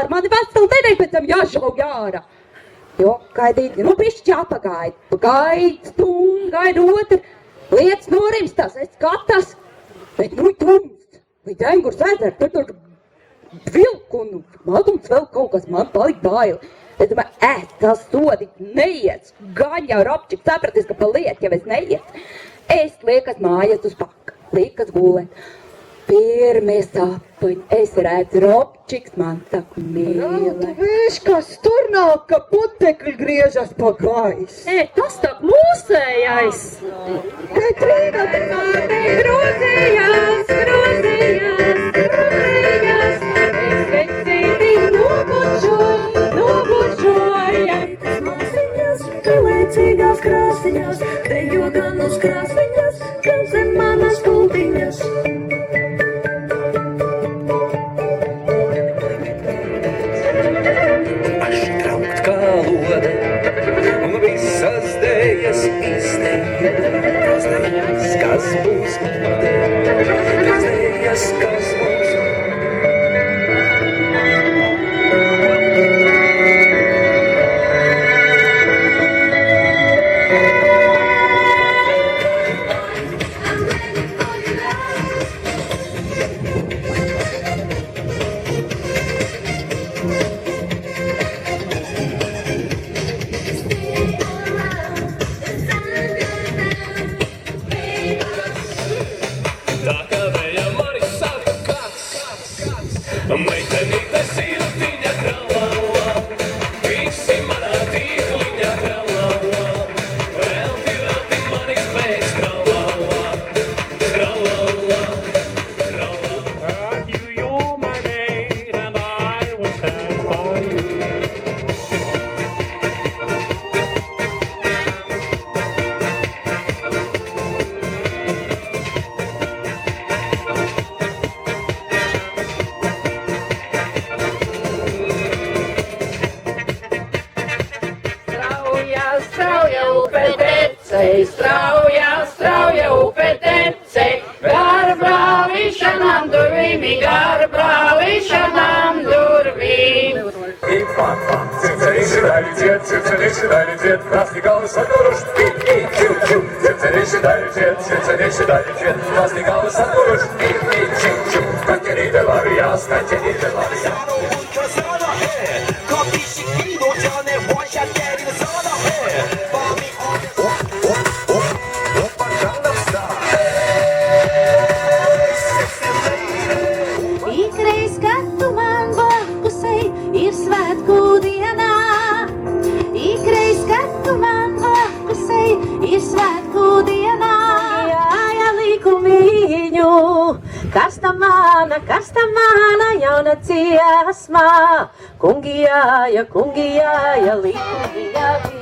ar mani veselu nedēļu pēc tam jāšauj ārā. Jo, gaidīt, nu pišķi jāpagaid. Pagaid stundu, gaid otru. Lietas norimstās, es skatās. Bet nu tumst. Līdz Engurs ezer, tur vilku un magums vēl kaut kas man palika baili. Es domāju, tas sodi neiet. Gan jau Robčiks sapratīs, ka paliet, ja es neiet. Es liekas mājas uz paka, liekas gulēt. Pirmie sapņi, es redzu Robčiks, man saka mīlēt. Tu vīš, kas tur nāk, ka putekļi griežas pa gaisu. Tas tā mūsējais. Katrīna, Mani grozījās, grozījās, grozījās. Es vecīti nobučoja. Māsiņas, pelēcīgās krāsiņās, tejo gan uz krāsiņas, gan zem manas kultiņas. Traukt kā lode, un visas dējas izteja. Tas dējas, kas būs mode, tas dējas, kas būs meitenīte siltiņa tralala, visi manā tīkliņa tralala, velti manis pēc tralala, tralala, tralala. You're my maid and I will stand for you. Strauja upe tecei, gar brālīšanām durvīm, gar brālīšanām durvīm. Цирцериши дали дед, красный голос огурыш, чу-чу. Цирцериши дали дед, красный голос огурыш, чу-чу. Катерина Варьяс. 커피 식기도 전에 원샷 때리는 선어해 밤이 오빠 강남스타 Ikreiz, kad tu man blakusē, ir svētku dienā. Ikreiz, kad tu man blakusē, ir svētku dienā. Jāja likumiņu, kas ta mana jauna dziesmā. Kungi jāja, likumiņa.